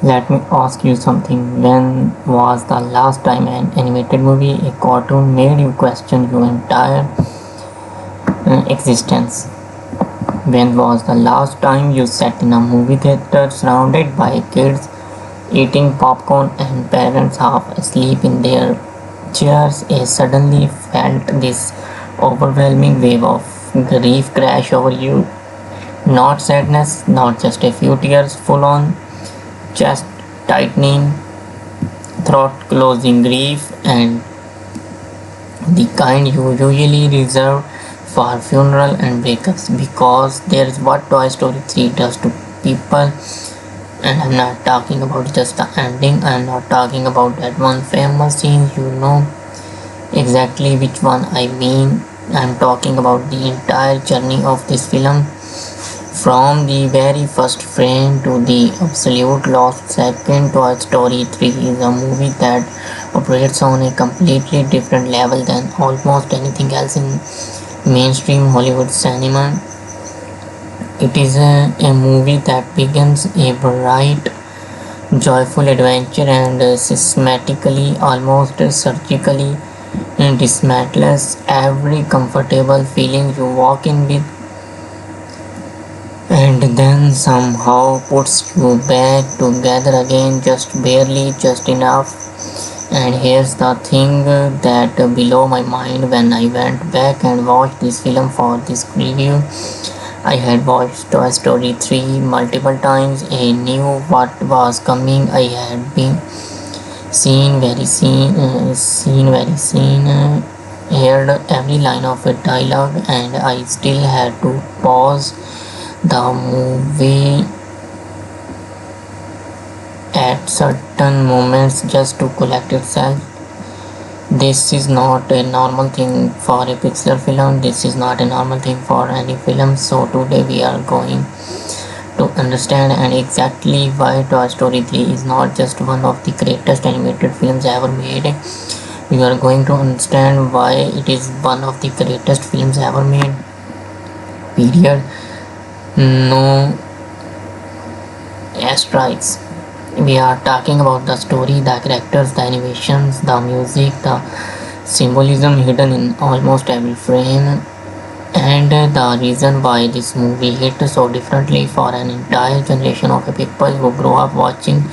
Let me ask you something. When was the last time an animated movie, a cartoon, made you question your entire existence? When was the last time you sat in a movie theater surrounded by kids eating popcorn and parents half asleep in their chairs? And suddenly felt this overwhelming wave of grief crash over you. Not sadness, not just a few tears, full on chest tightening, throat closing grief, and the kind you usually reserve for funeral and breakups, because there's what Toy Story 3 does to people. And I'm not talking about just the ending, I'm not talking about that one famous scene, you know exactly which one I mean. I'm talking about the entire journey of this film, from the very first frame to the absolute last second. Toy Story 3 is a movie that operates on a completely different level than almost anything else in mainstream Hollywood cinema. It is a movie that begins a bright, joyful adventure and systematically, almost surgically, dismantles every comfortable feeling you walk in with, and then somehow puts you back together again, just barely, just enough. And here's the thing that blew my mind when I went back and watched this film for this review. I had watched Toy Story 3 multiple times. I knew what was coming. I had been heard every line of a dialogue, and I still had to pause the movie at certain moments just to collect itself. This is not a normal thing for a Pixar film. This is not a normal thing for any film. So today we are going to understand and exactly why Toy Story 3 is not just one of the greatest animated films ever made. We are going to understand why it is one of the greatest films ever made. Period. No asterisks. We are talking about the story, the characters, the animations, the music, the symbolism hidden in almost every frame, and the reason why this movie hit so differently for an entire generation of people who grew up watching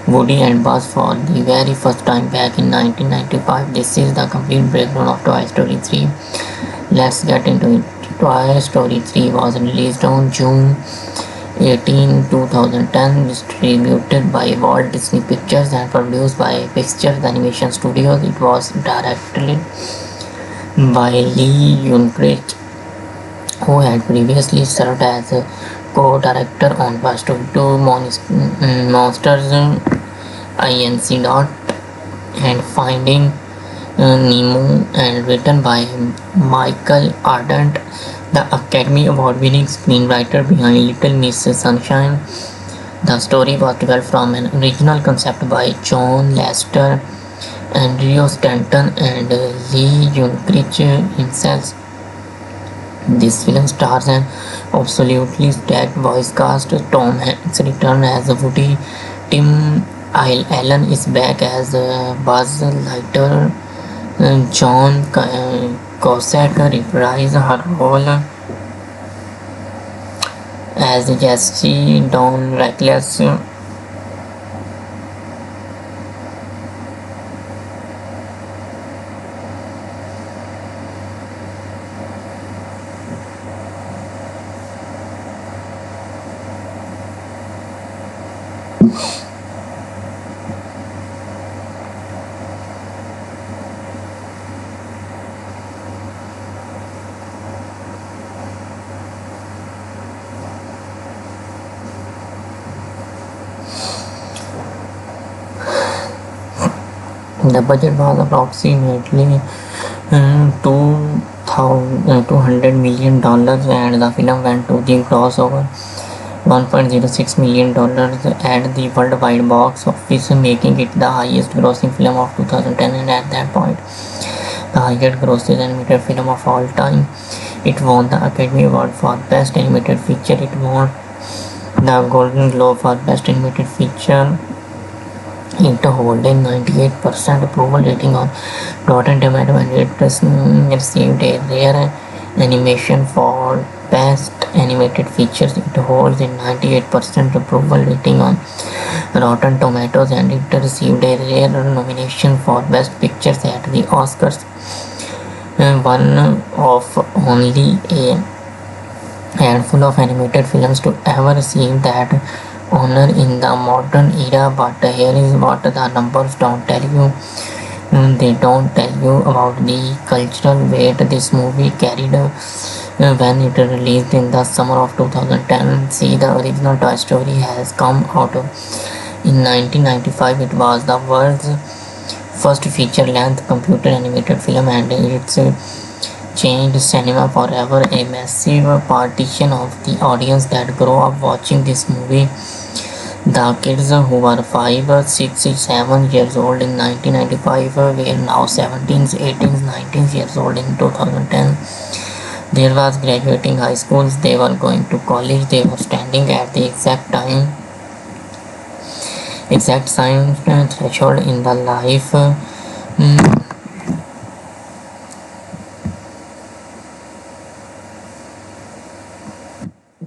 Woody and Buzz for the very first time back in 1995. This is the complete breakdown of Toy Story 3. Let's get into it. Toy Story 3 was released on June 18, 2010, distributed by Walt Disney Pictures and produced by Pictures Animation Studios. It was directed by Lee Unkrich, who had previously served as a co-director on Toy Story 2, Monsters Inc. and Finding Nemo, and written by Michael Ardent, the Academy Award-winning screenwriter behind Little Miss Sunshine. The story was developed from an original concept by John Lasseter, Andrew Stanton, and Lee Unkrich himself. This film stars an absolutely stacked voice cast. Tom Hanks returns as Woody. Tim Allen is back as Buzz Lightyear. John Cusack reprised her role as Jessie Dawn Reckless. The budget was approximately $200 million, and the film went to the gross over $1.06 million at the worldwide box office, making it the highest grossing film of 2010, and at that point, the highest grossing animated film of all time. It won the Academy Award for Best Animated Feature. It won the Golden Globe for Best Animated Feature. It holding 98% approval rating on Rotten Tomato, and it received a rare animation for Best Animated Features. It holds a 98% approval rating on Rotten Tomatoes, and it received a rare nomination for Best Pictures at the Oscars. One of only a handful of animated films to ever receive that honor in the modern era, but here is what the numbers don't tell you. They don't tell you about the cultural weight this movie carried when it released in the summer of 2010. See, the original Toy Story has come out in 1995. It was the world's first feature-length computer animated film, and it's changed cinema forever. A massive partition of the audience that grew up watching this movie. The kids who were 5, 6, 7 years old in 1995 were now 17, 18, 19 years old in 2010. There was graduating high schools, they were going to college, they were standing at the exact same threshold in the life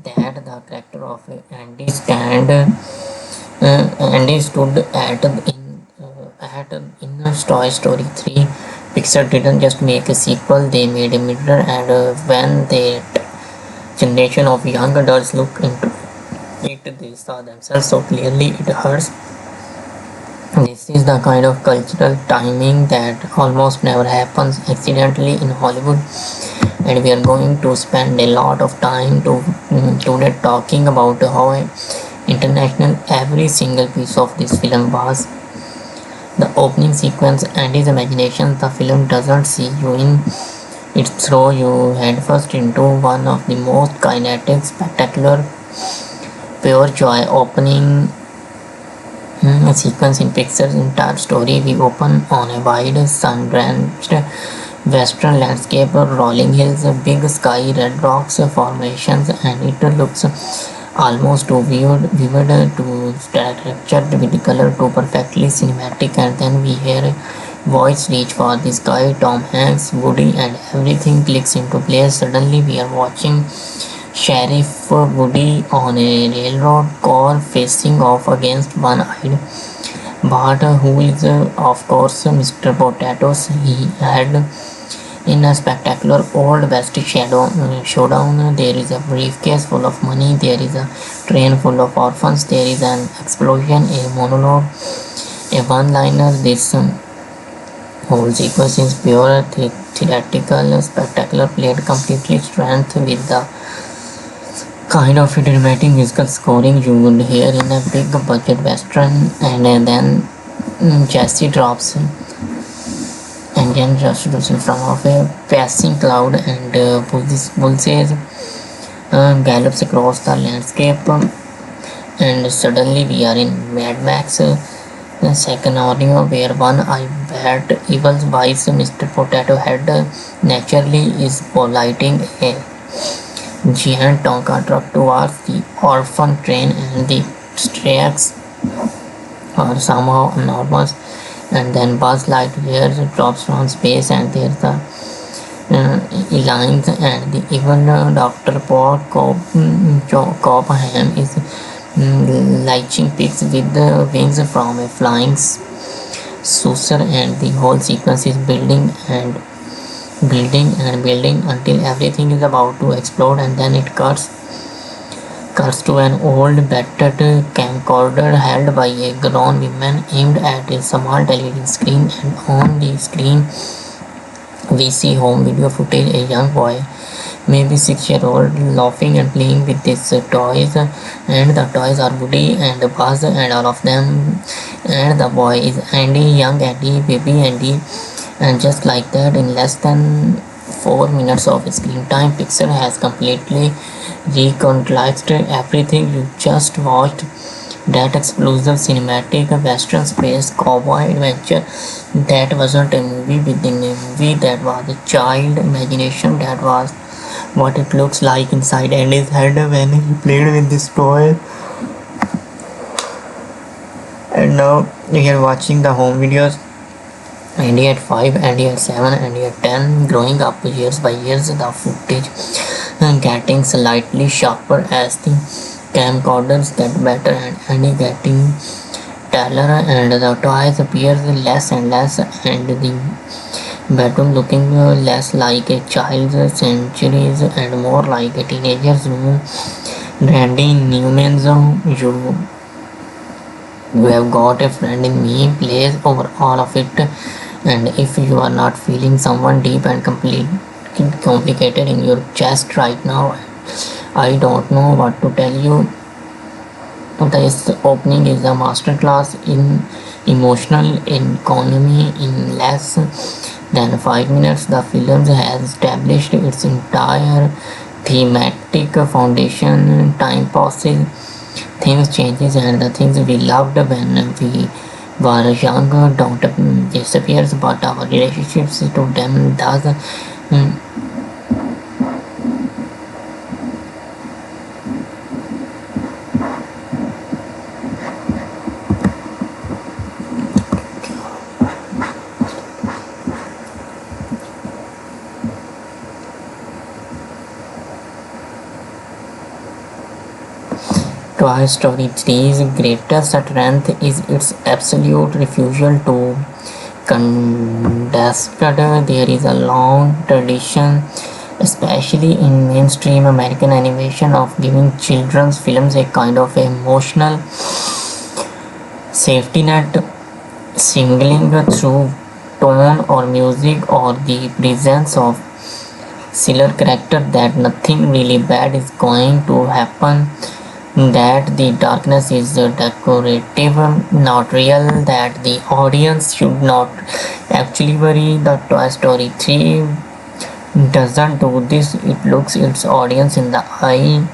that the character of Andy stood in Toy Story 3. Pixar didn't just make a sequel; they made a mirror, and when that generation of young adults look into it, they saw themselves so clearly. It hurts. This is the kind of cultural timing that almost never happens accidentally in Hollywood, and we are going to spend a lot of time today talking about how international every single piece of this film was. The opening sequence and his imagination, the film doesn't see you in, it throws you headfirst into one of the most kinetic, spectacular, pure joy opening sequence in Pixar's entire story. We open on a wide, sun-drenched western landscape, rolling hills, big sky, red rocks formations, and it looks almost too vivid, too structured with color, too perfectly cinematic. And then we hear a voice reach for the sky, Tom Hanks, Woody, and everything clicks into place. Suddenly we are watching Sheriff Woody on a railroad car facing off against one-eyed Bart, who is of course Mr. Potatoes. He had in a spectacular Old West showdown. There is a briefcase full of money, there is a train full of orphans, there is an explosion, a monologue, a one-liner. This whole sequence is pure theatrical spectacular, played completely strength with the kind of dramatic musical scoring you would hear in a big budget western. And then Jesse drops engine just in front of a passing cloud, and Bullseye gallops across the landscape, and suddenly we are in Mad Max second audio, where one I bet evil's vice Mr. Potato Head naturally is polighting a giant Tonka truck towards the orphan train, and the tracks are somehow enormous. And then Buzz Lightyear drops from space, and there's the Elines and the evil Dr. Paul Cobham is lighting pigs with the wings from a flying saucer, and the whole sequence is building until everything is about to explode, and then it cuts to an old battered camcorder held by a grown woman aimed at a small television screen, and on the screen we see home video footage, a young boy, maybe 6-year-old, laughing and playing with his toys, and the toys are Woody and Buzz and all of them, and the boy is Andy, young Andy, baby Andy. And just like that, in less than 4 minutes of screen time, Pixar has completely recontextualized everything you just watched. That explosive cinematic western space cowboy adventure, that wasn't a movie within a movie, that was a child imagination. That was what it looks like inside Andy's head when he played with this toy. And now we are watching the home videos. Andy at 5, Andy at 7, Andy at 10, growing up years by years, the footage getting slightly sharper as the camcorders get better, and Andy getting taller, and the toys appear less and less, and the bedroom looking less like a child's centuries and more like a teenager's room. Randy Newman's You Have Got a Friend in Me plays over all of it, and if you are not feeling someone deep and complicated in your chest right now, I don't know what to tell you. This opening is a masterclass in emotional economy. In less than 5 minutes, the film has established its entire thematic foundation. Time passes, things changes, and the things we loved when we were younger don't disappear, but our relationships to them does. Mm, Toy Story 3's greatest strength is its absolute refusal to condensed. There is a long tradition, especially in mainstream American animation, of giving children's films a kind of emotional safety net, singling through tone or music or the presence of silver character that nothing really bad is going to happen, that the darkness is decorative, not real, that the audience should not actually worry. The Toy Story 3 doesn't do this. It looks its audience in the eye,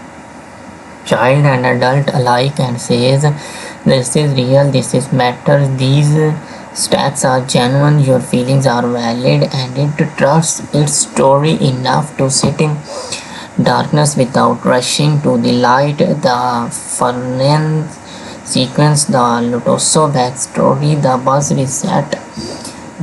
child and adult alike, and says, this is real, this is matter, these stats are genuine, your feelings are valid, and it trusts its story enough to sit in darkness without rushing to the light. The Fernand sequence, the Lutoso backstory, the buzz reset,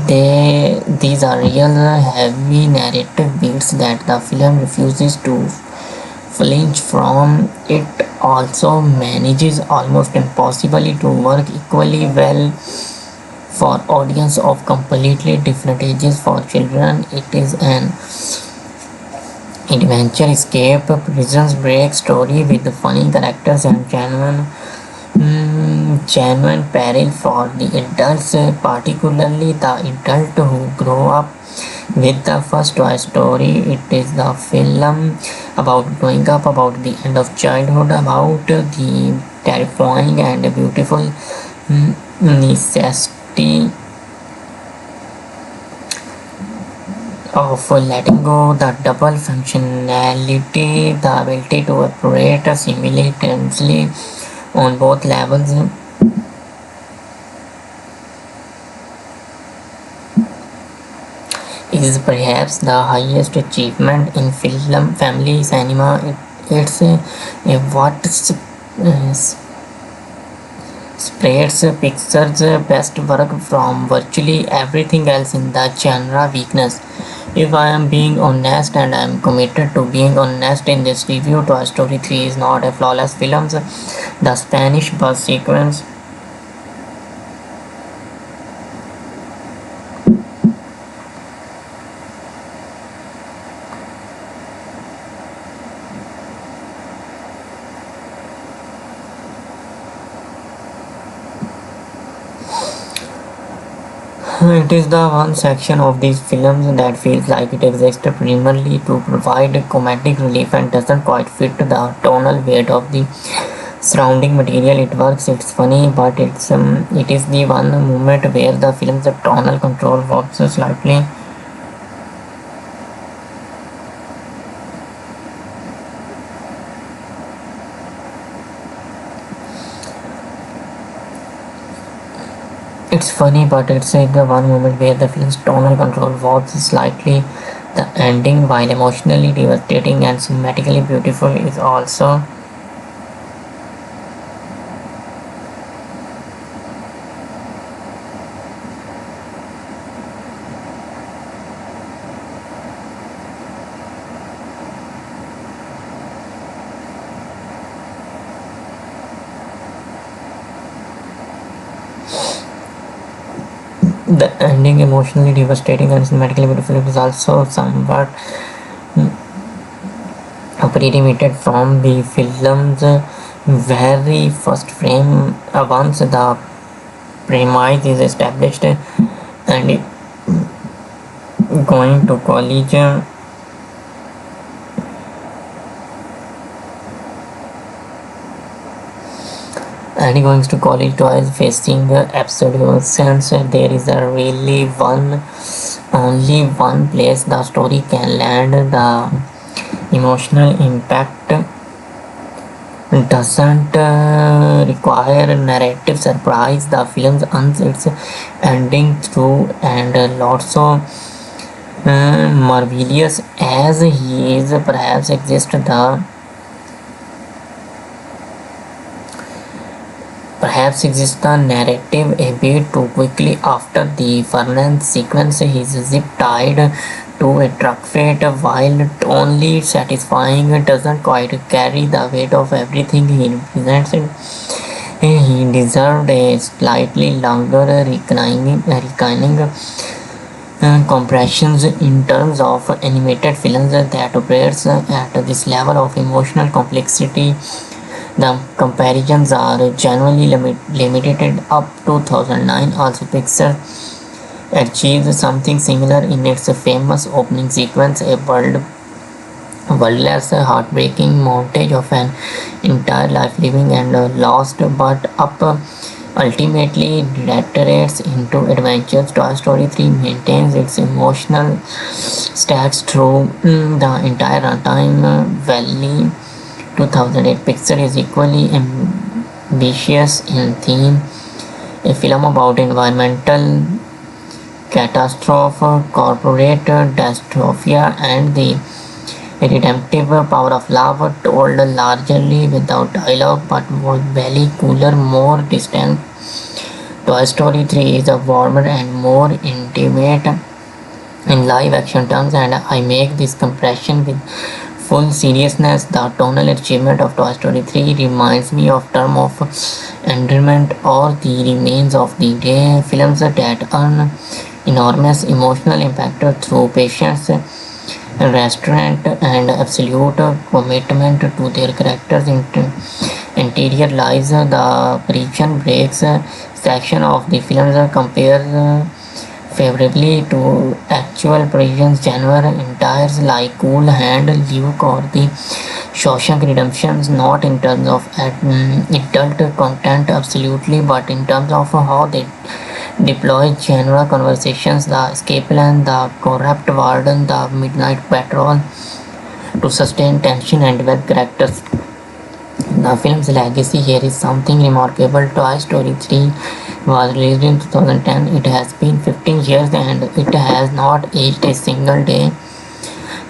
these are real heavy narrative beats that the film refuses to flinch from. It also manages almost impossibly to work equally well for audience of completely different ages. For children, it is an adventure escape, prison break story with funny characters and genuine peril. For the adults, particularly the adult who grow up with the first Toy Story. It is the film about growing up, about the end of childhood, about the terrifying and beautiful necessity of letting go, the double functionality, the ability to operate simultaneously on both levels, is perhaps the highest achievement in film family cinema. It's what spreads Pixar's best work from virtually everything else in the genre weakness. If I am being honest, and I am committed to being honest in this review, Toy Story 3 is not a flawless film. The Spanish bus sequence it is the one section of these films that feels like it exists primarily to provide comedic relief and doesn't quite fit the tonal weight of the surrounding material. It works, it's funny, but it is the one moment where the film's tonal control works slightly. It's funny, but it's the one moment where the film's tonal control was slightly. The ending, while emotionally devastating and cinematically beautiful, is also The ending, emotionally devastating and cinematically beautiful, is also somewhat pre-limited from the film's very first frame. Once the premise is established and going to college and going to college twice facing absolutions. There is a really only one place the story can land. The emotional impact doesn't require narrative surprise. The film earns its ending through and lots of marvelous as he is perhaps exists the narrative a bit too quickly. After the furnace sequence, he is zip-tied to a truck fate, while only satisfying doesn't quite carry the weight of everything he represents. He deserved a slightly longer reclining compressions in terms of animated films that operates at this level of emotional complexity. The comparisons are generally limited up to 2009. Also, Pixar achieved something similar in its famous opening sequence, a worldless, heartbreaking montage of an entire life living and lost, but up ultimately reiterates into adventures. Toy Story 3 maintains its emotional stacks through the entire runtime. Valley 2008 Pixar is equally ambitious in theme, a film about environmental catastrophe, corporate dystopia, and the redemptive power of love, told largely without dialogue but was valley cooler, more distant. Toy Story 3 is a warmer and more intimate in live action terms, and I make this comparison with full seriousness. The tonal achievement of Toy Story 3 reminds me of Term of Endearment or The Remains of the Day, films that earn enormous emotional impact through patience, restraint, and absolute commitment to their characters' interior lives. The Prison Breaks section of the film compares favorably to actual prisons genre entires like Cool Hand, Luke, or the Shawshank Redemptions, not in terms of adult content absolutely, but in terms of how they deploy genre conversations, the escape plan, the corrupt warden, the midnight patrol to sustain tension and develop characters. The film's legacy here is something remarkable. Toy Story 3 was released in 2010. It has been 15 years and it has not aged a single day.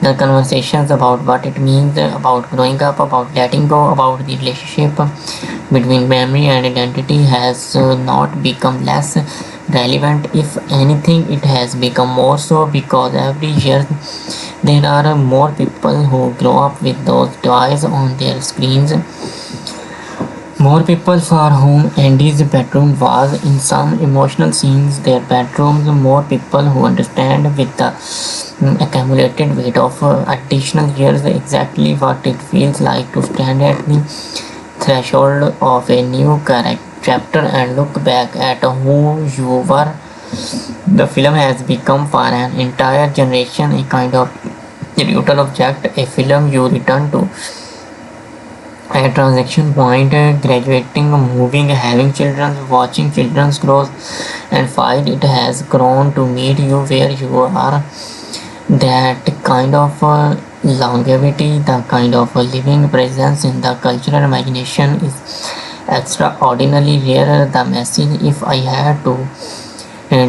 The conversations about what it means, about growing up, about letting go, about the relationship between memory and identity has not become less relevant. If anything, it has become more so because every year there are more people who grow up with those toys on their screens. More people for whom Andy's bedroom was in some emotional scenes their bedrooms, more people who understand with the accumulated weight of additional years exactly what it feels like to stand at the threshold of a new chapter and look back at who you were. The film has become for an entire generation a kind of brutal object, a film you return to at a transaction point, graduating, moving, having children, watching children grow and find it has grown to meet you where you are. That kind of longevity, the kind of living presence in the cultural imagination is extraordinarily rare. The message, if I had to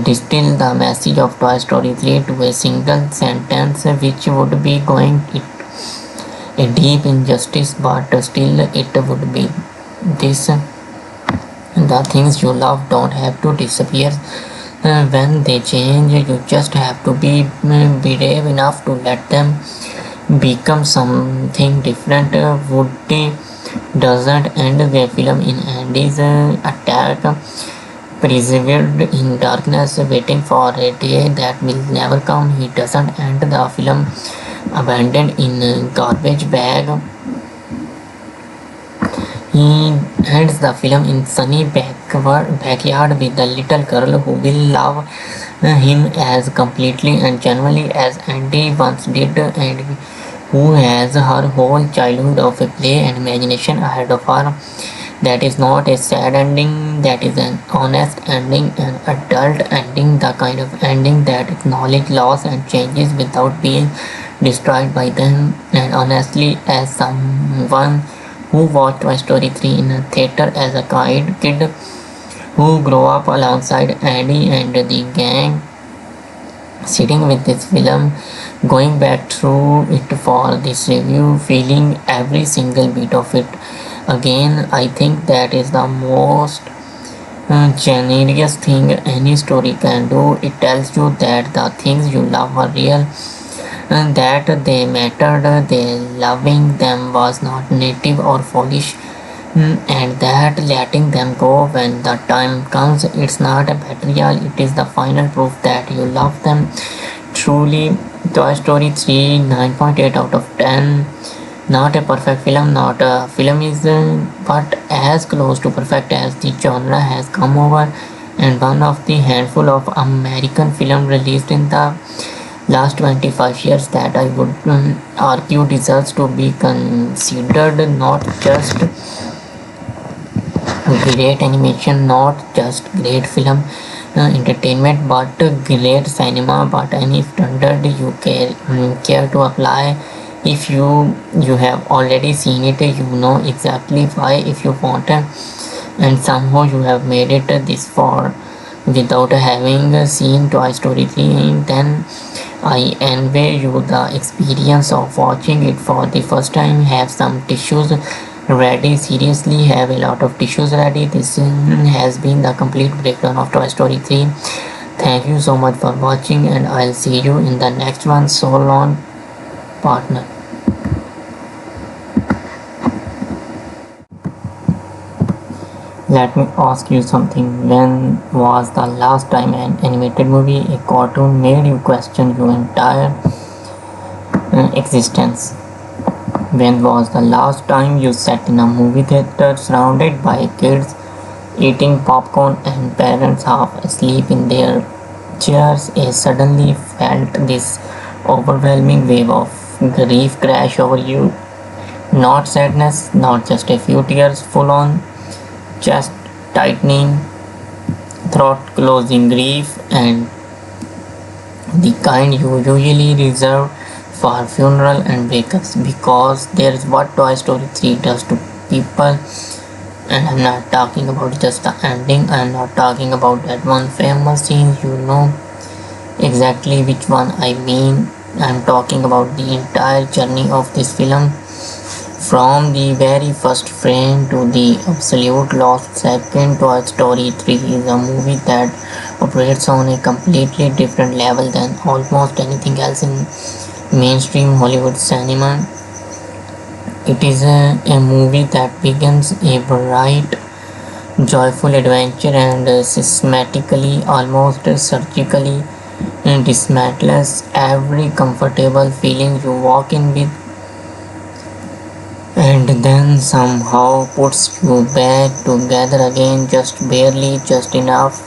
distill the message of Toy Story 3 to a single sentence, which would be going a deep injustice, but still it would be this: the things you love don't have to disappear when they change. You just have to be brave enough to let them become something different. Woody doesn't end the film in Andy's attack persevered in darkness, waiting for a day that will never come. He doesn't end the film abandoned in a garbage bag. He ends the film in sunny backyard with the little girl who will love him as completely and genuinely as Andy once did, and who has her whole childhood of a play and imagination ahead of her. That is not a sad ending, that is an honest ending, an adult ending, the kind of ending that acknowledges loss and changes without being destroyed by them. And honestly, as someone who watched Toy Story 3 in a theater as a kid who grew up alongside Andy and the gang, sitting with this film, going back through it for this review, feeling every single bit of it again, I think that is the most generous thing any story can do. It tells you that the things you love are real, and that they mattered, they loving them was not native or foolish, and that letting them go when the time comes, it's not a betrayal, it is the final proof that you love them truly. Toy Story 3 9.8 out of 10. Not a perfect film, not a film is but as close to perfect as the genre has come over, and one of the handful of American film released in the last 25 years that I would argue deserves to be considered not just great animation, not just great film entertainment, but great cinema, but any standard you care to apply. If you have already seen it, you know exactly why. If you want and somehow you have made it this far without having seen Toy Story 3, then I envy you the experience of watching it for the first time. Have some tissues ready, seriously, have a lot of tissues ready. This has been the complete breakdown of Toy Story 3. Thank you so much for watching, and I'll see you in the next one. So long, partner. Let me ask you something. When was the last time an animated movie, a cartoon, made you question your entire existence? When was the last time you sat in a movie theater surrounded by kids eating popcorn and parents half asleep in their chairs, and suddenly felt this overwhelming wave of grief crash over you? Not sadness, not just a few tears, full on chest tightening, throat closing grief, and the kind you usually reserve for funeral and breakups, because there is what Toy Story 3 does to people. And I'm not talking about just the ending, I'm not talking about that one famous scene, you know exactly which one I mean. I'm talking about the entire journey of this film, from the very first frame to the absolute last second. Toy Story 3 is a movie that operates on a completely different level than almost anything else in mainstream Hollywood cinema. It is a movie that begins a bright, joyful adventure and systematically, almost surgically, dismantles every comfortable feeling you walk in with, and then somehow puts you back together again, just barely, just enough.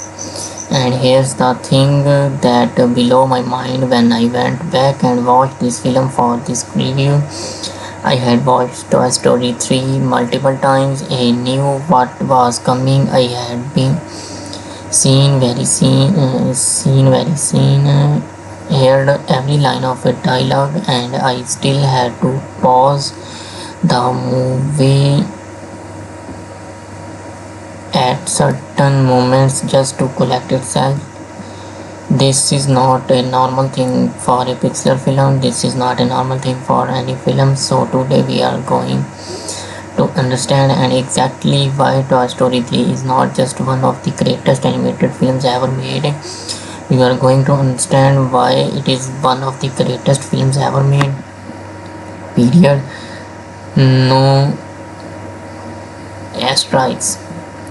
And here's the thing that blew my mind when I went back and watched this film for this review. I had watched Toy Story 3 multiple times. I knew what was coming. I had been heard every line of a dialogue, and I still had to pause the movie at certain moments just to collect itself. This is not a normal thing for a Pixar film. This is not a normal thing for any film. So today we are going to understand and exactly why Toy Story 3 is not just one of the greatest animated films ever made. We are going to understand why it is one of the greatest films ever made. Period. No asterisks.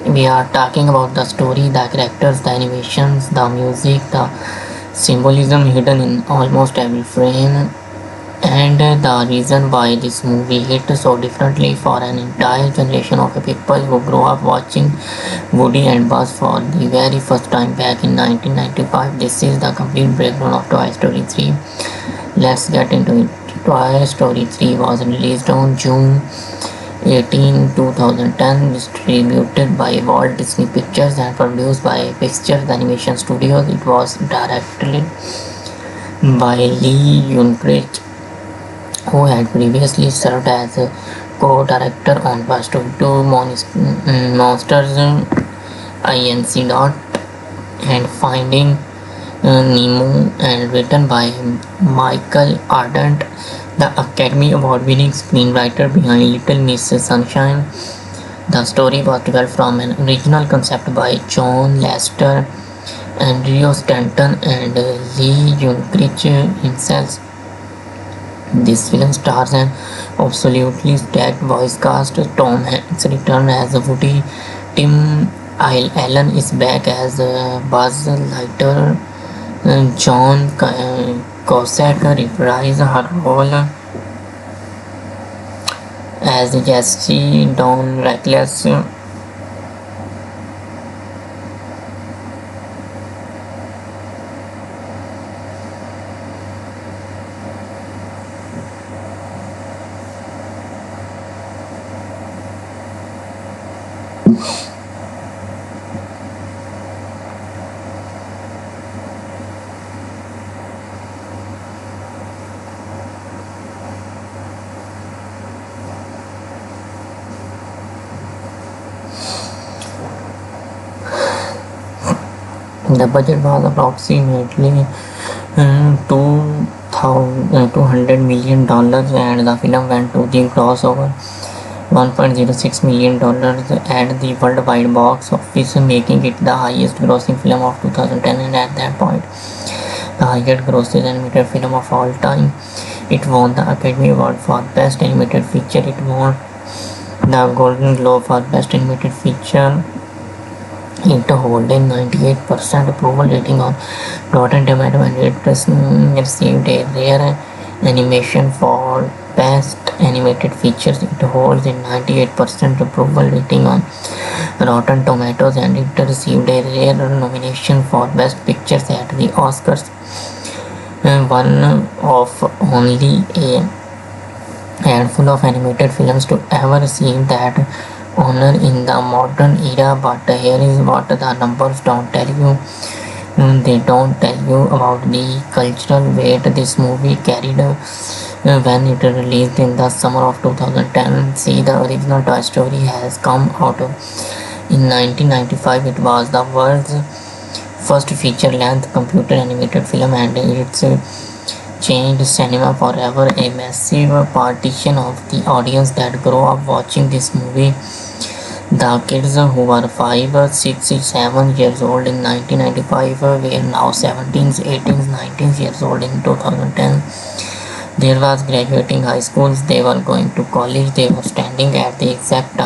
We are talking about the story, the characters, the animations, the music, the symbolism hidden in almost every frame, and the reason why this movie hit so differently for an entire generation of people who grew up watching Woody and Buzz for the very first time back in 1995. This is the complete breakdown of Toy Story 3. Let's get into it. Toy Story 3 was released on June 18, 2010, distributed by Walt Disney Pictures and produced by Pictures Animation Studios. It was directed by Lee Unkrich, who had previously served as a co-director on Toy Story 2, Monsters Inc. and Finding Nemo, and written by Michael Ardent, the Academy Award-winning screenwriter behind Little Miss Sunshine. The story was developed from an original concept by John Lasseter, Andrew Stanton, and Lee Unkrich himself. This film stars an absolutely stacked voice cast. Tom Hanks returned as Woody. Tim Allen is back as Buzz Lightyear. John Cusack reprised her role as Jessie Dawn Reckless. The budget was approximately $200 million, and the film went to the gross over $1.06 million at the worldwide box office, making it the highest grossing film of 2010 and at that point the highest grossing animated film of all time. It won the Academy Award for Best Animated Feature. It won the Golden Globe for Best Animated Feature. It holds a 98% approval rating on Rotten Tomatoes, and it received a rare animation for Best Animated Features. It holds a 98% approval rating on Rotten Tomatoes, and it received a rare nomination for Best Pictures at the Oscars. One of only a handful of animated films to ever receive that honor in the modern era, but here is what the numbers don't tell you. They don't tell you about the cultural weight this movie carried when it released in the summer of 2010. See, the original Toy Story has come out in 1995. It was the world's first feature-length computer animated film, and it's changed cinema forever. A massive partition of the audience that grew up watching this movie, the kids who were 5, 6, 7 years old in 1995 were now 17, 18, 19 years old in 2010. They was graduating high schools, they were going to college, they were standing at the exact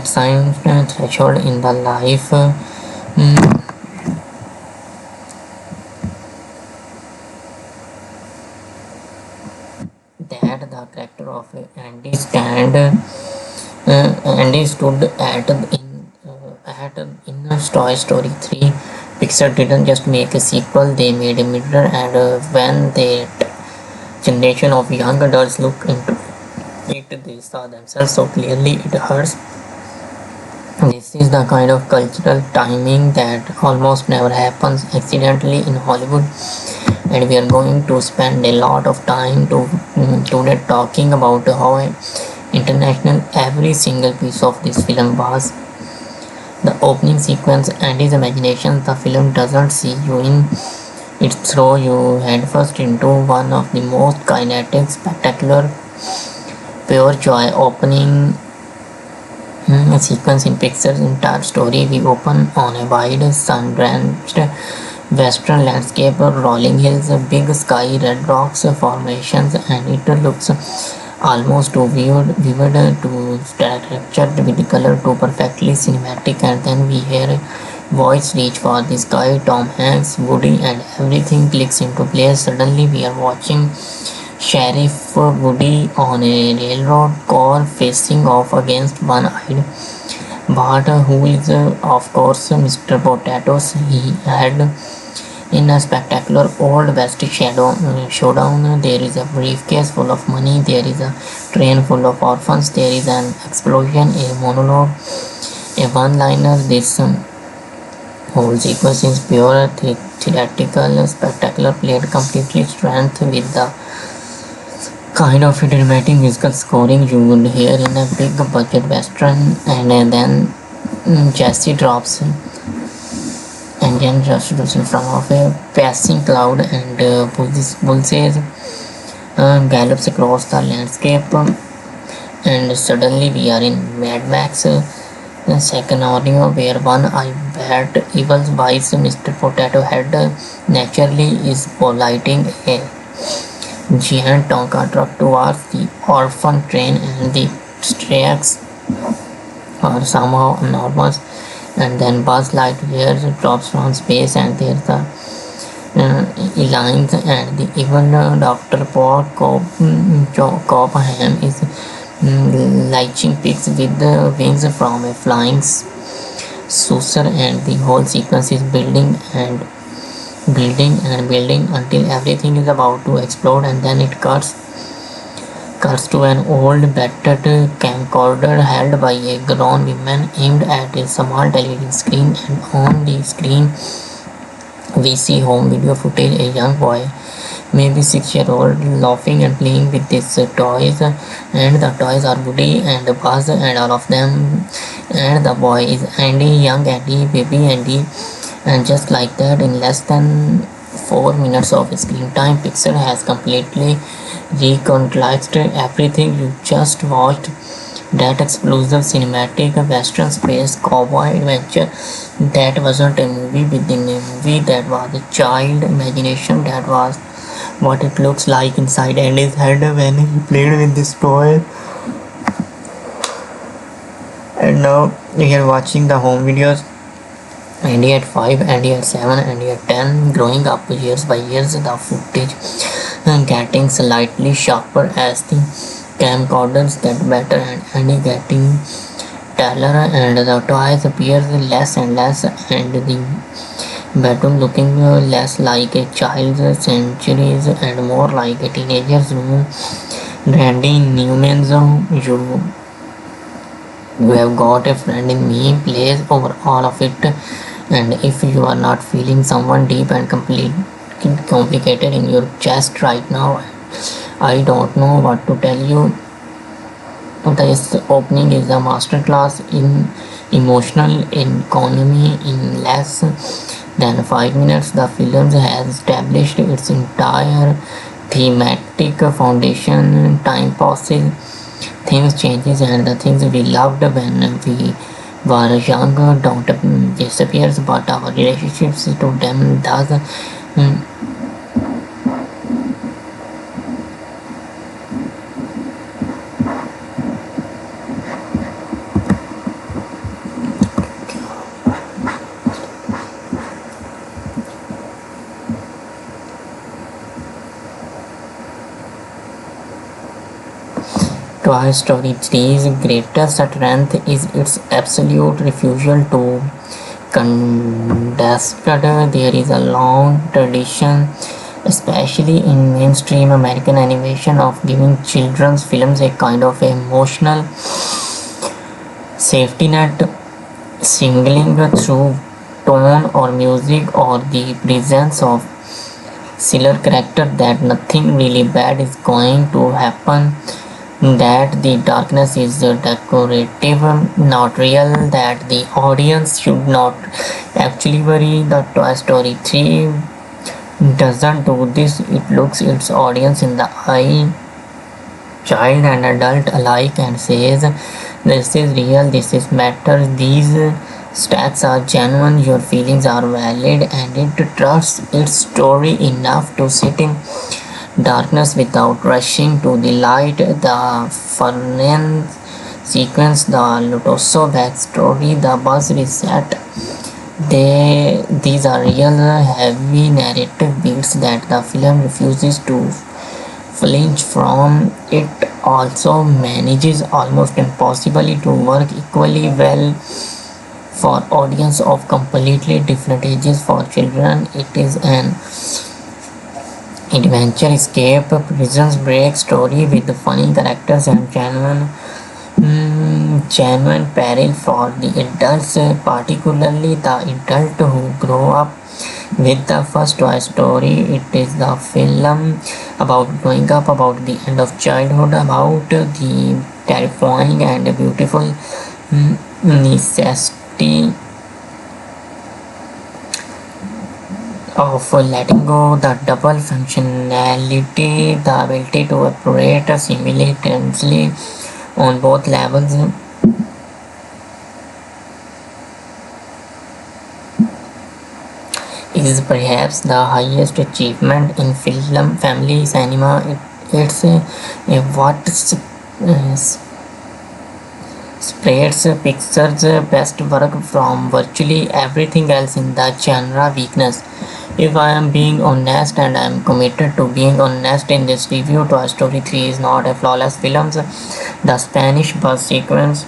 same threshold in the life that the character of Andy stood at in Toy Story 3. Pixar didn't just make a sequel, they made a mirror, and when that generation of young adults look into it, they saw themselves so clearly it hurts. This is the kind of cultural timing that almost never happens accidentally in Hollywood, and we are going to spend a lot of time today talking about how international every single piece of this film was. The opening sequence and his imagination, the film doesn't see you in, it throws you headfirst into one of the most kinetic, spectacular, pure joy opening sequence in Pixar's entire story. We open on a wide, sun-drenched western landscape, rolling hills, big sky, red rocks formations, and it looks almost too vivid to structured with the color too perfectly cinematic, and then we hear a voice reach for the sky. Tom Hanks, Woody, and everything clicks into place. Suddenly, we are watching Sheriff Woody on a railroad car facing off against one-eyed Bart, who is, of course, Mr. Potatoes. He had in a spectacular Old West showdown. There is a briefcase full of money, there is a train full of orphans, there is an explosion, a monologue, a one-liner. This whole sequence is pure theatrical spectacular, played completely strength with the kind of dramatic musical scoring you would hear in a big budget western. And then Jesse drops Indian Restitution from off a passing cloud, and Bullseye gallops across the landscape, and suddenly we are in Mad Max. Second audio, where one I bet Evil's wise Mr. Potato Head naturally is polighting a giant Tonka truck towards the orphan train, and the tracks are somehow enormous. And then Buzz Lightyear drops from space, and there's the Elines and the evil Dr. Paul Cobham is lighting pigs with the wings from a flying saucer, and the whole sequence is building until everything is about to explode, and then it cuts to an old battered camcorder held by a grown woman aimed at a small television screen, and on the screen we see home video footage, a young boy, maybe 6-year-old, laughing and playing with his toys, and the toys are Woody and Buzz and all of them, and the boy is Andy, young Andy, baby Andy. And just like that, in less than 4 minutes of screen time, Pixar has completely recontexted everything you just watched. That explosive cinematic western space cowboy adventure, that wasn't a movie within a movie, that was a child imagination. That was what it looks like inside Andy's head when he played with this toy. And now we are watching the home videos. Andy at 5, Andy at 7, Andy at 10, growing up years by years, the footage getting slightly sharper as the camcorders get better, and Andy getting taller, and the toys appear less and less, and the bedroom looking less like a child's centuries and more like a teenager's room. Randy Newman's You Have Got a Friend in Me plays over all of it, and if you are not feeling someone deep and complicated in your chest right now, I don't know what to tell you. This opening is a masterclass in emotional economy. In less than 5 minutes, the film has established its entire thematic foundation. Time passes, things changes, and the things we loved when we were young don't disappear, but our relationships to them does. Toy Story 3's greatest strength is its absolute refusal to condescend. There is a long tradition, especially in mainstream American animation, of giving children's films a kind of emotional safety net, singling through tone or music or the presence of silver character that nothing really bad is going to happen, that the darkness is decorative, not real, that the audience should not actually worry. The Toy Story 3 doesn't do this. It looks its audience in the eye, child and adult alike, and says, this is real, this is matter, these stats are genuine, your feelings are valid, and it trusts its story enough to sit in darkness without rushing to the light. The Fernan sequence, the Lutoso backstory, the bus reset. These are real heavy narrative beats that the film refuses to flinch from. It also manages almost impossibly to work equally well for audience of completely different ages. For children, it is an adventure escape prisons break story with funny characters and genuine peril. For the adults, particularly the adult who grow up with the first Toy Story. It is the film about growing up, about the end of childhood, about the terrifying and beautiful necessity of letting go, the double functionality, the ability to operate simultaneously on both levels is perhaps the highest achievement in film family cinema. It's what spreads Pixar's best work from virtually everything else in the genre weakness. If I am being honest, and I am committed to being honest in this review, Toy Story 3 is not a flawless film. The Spanish bus sequence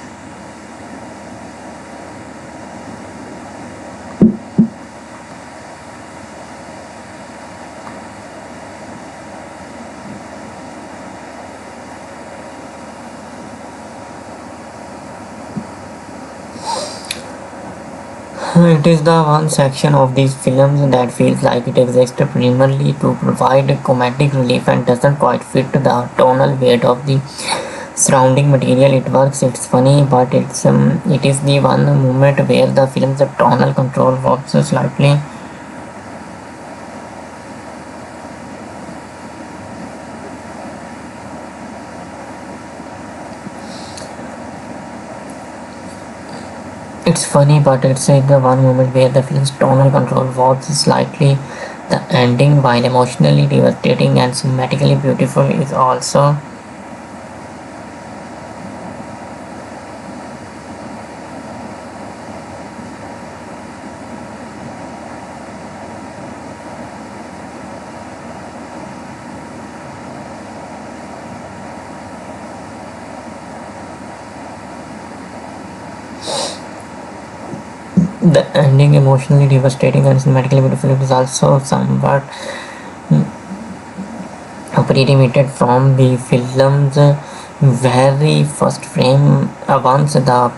it is the one section of these films that feels like it exists primarily to provide comedic relief and doesn't quite fit the tonal weight of the surrounding material. It works, it's funny, but it is the one moment where the film's tonal control works slightly. It's funny, but it's the one moment where the film's tonal control works slightly. The ending, while emotionally devastating and cinematically beautiful, is also the ending emotionally devastating and cinematically beautiful. It is also somewhat pre-limited from the film's very first frame. Once the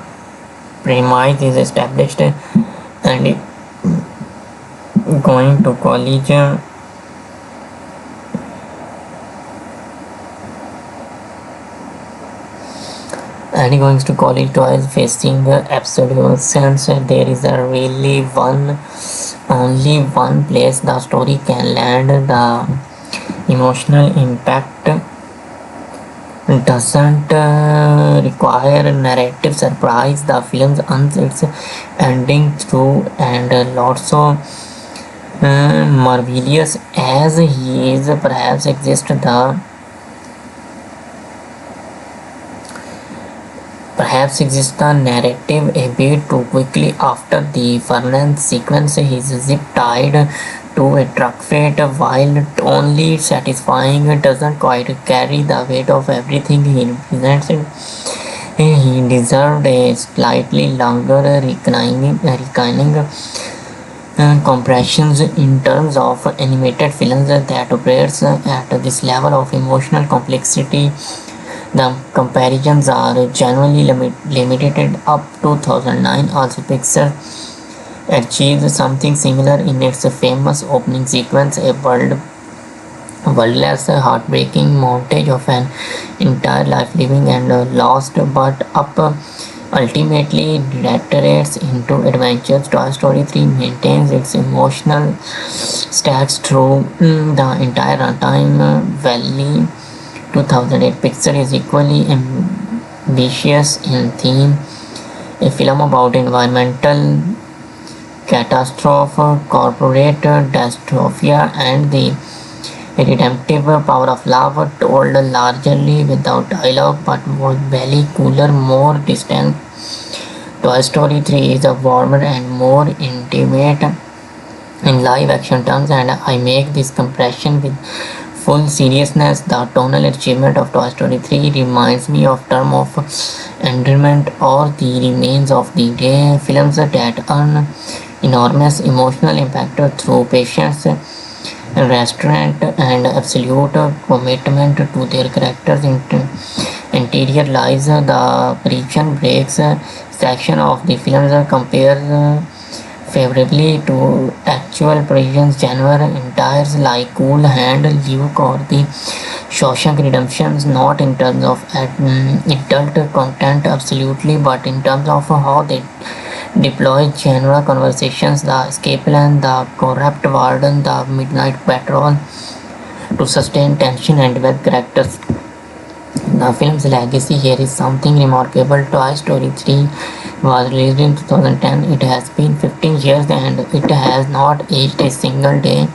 premise is established and going to college and going to college twice facing absolute sense, there is a really only one place the story can land. The emotional impact doesn't require narrative surprise. The film earns its ending through and lots of marvelous as he is perhaps exist the perhaps exists the narrative a bit too quickly. After the Fernand sequence, he's zip-tied to a truck fate, while only satisfying doesn't quite carry the weight of everything he represents. He deserved a slightly longer reclining compressions in terms of animated films that operates at this level of emotional complexity. The comparisons are generally limited up to 2009. Also, Pixar achieved something similar in its famous opening sequence, a worldless, heartbreaking montage of an entire life living and lost, but up ultimately reiterates into adventures. Toy Story 3 maintains its emotional stacks through the entire runtime. Valley 2008 Pixar is equally ambitious in theme, a film about environmental catastrophe, corporate dystopia, and the A redemptive power of love told largely without dialogue but was barely cooler, more distant. Toy Story 3 is a warmer and more intimate in live action terms, and I make this comparison with full seriousness. The tonal achievement of Toy Story 3 reminds me of term of endearment or the remains of the day, films that earn enormous emotional impact through patience, restraint, and absolute commitment to their characters' interior lives. The Prison Breaks section of the film compares favorably to actual prison genre entires like Cool Hand, Luke, or the Shawshank Redemption, not in terms of adult content absolutely, but in terms of how they deploy genre conversations, the escape plan, the corrupt warden, the midnight patrol to sustain tension and develop characters. The film's legacy here is something remarkable. Toy Story 3 was released in 2010. It has been 15 years and it has not aged a single day.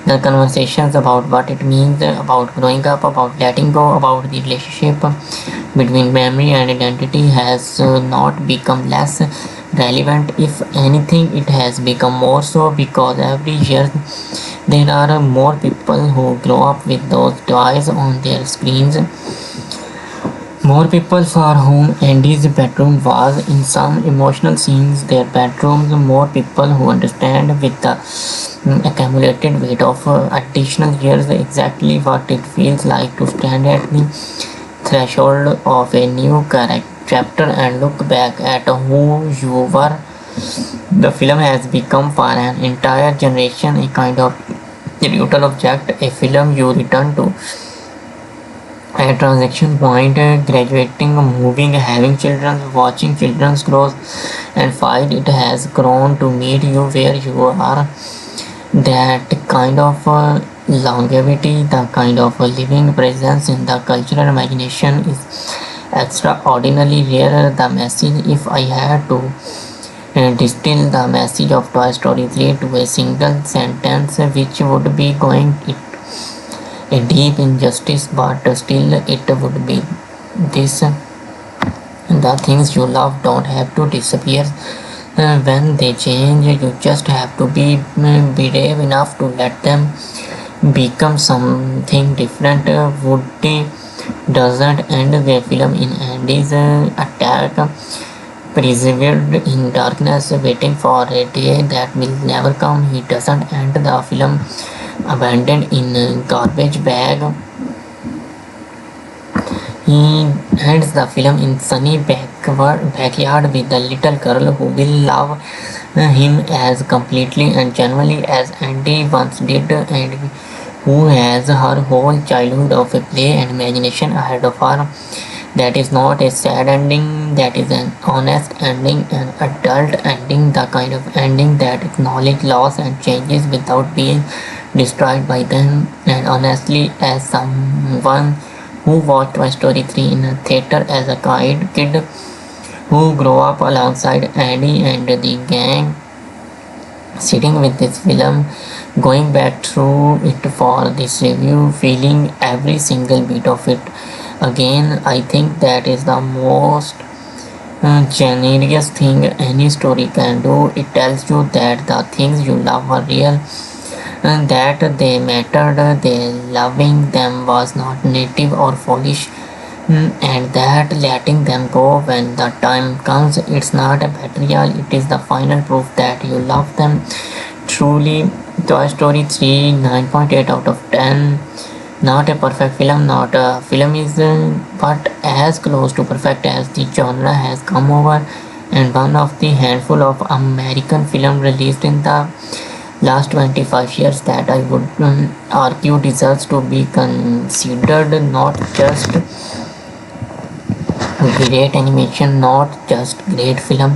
The conversations about what it means, about growing up, about letting go, about the relationship between memory and identity has not become less relevant. If anything, it has become more so because every year there are more people who grow up with those toys on their screens. More people for whom Andy's bedroom was in some emotional scenes their bedrooms, more people who understand with the accumulated weight of additional years exactly what it feels like to stand at the threshold of a new chapter and look back at who you were. The film has become for an entire generation a kind of neutral object, a film you return to a transaction point, graduating, moving, having children, watching children grow and fight. It has grown to meet you where you are. That kind of longevity, the kind of living presence in the cultural imagination is extraordinarily rare. The message, if I had to distill the message of Toy Story 3 to a single sentence, which would be going it a deep injustice, but still it would be this: the things you love don't have to disappear when they change. You just have to be brave enough to let them become something different. Woody doesn't end the film in Andy's attack, persevered in darkness, waiting for a day that will never come. He doesn't end the film abandoned in a garbage bag. He ends the film in sunny backyard with a little girl who will love him as completely and genuinely as Andy once did, and who has her whole childhood of play and imagination ahead of her. That is not a sad ending, that is an honest ending, an adult ending, the kind of ending that acknowledges loss and changes without being destroyed by them. And honestly, as someone who watched Toy Story 3 in a theater as a kid who grew up alongside Andy and the gang, sitting with this film, going back through it for this review, feeling every single bit of it again, I think that is the most generous thing any story can do. It tells you that the things you love are real, and that they mattered, they loving them was not native or foolish, and that letting them go when the time comes, it's not a betrayal, it is the final proof that you love them truly. Toy Story 3, 9.8 out of 10. Not a perfect film, not a film is, but as close to perfect as the genre has come over, and one of the handful of American film released in the last 25 years that I would argue deserves to be considered not just great animation, not just great film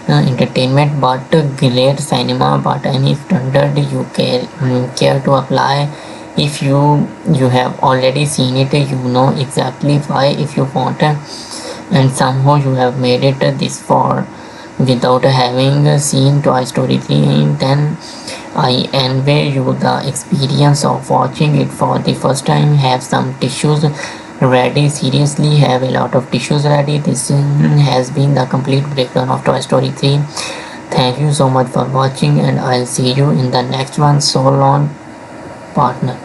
entertainment, but great cinema, but any standard you care to apply. If you have already seen it, you know exactly why. If you want and somehow you have made it this far, without having seen Toy Story 3, then I envy you the experience of watching it for the first time. Have some tissues ready. Seriously, have a lot of tissues ready. This has been the complete breakdown of Toy Story 3. Thank you so much for watching, and I'll see you in the next one. So long, partner.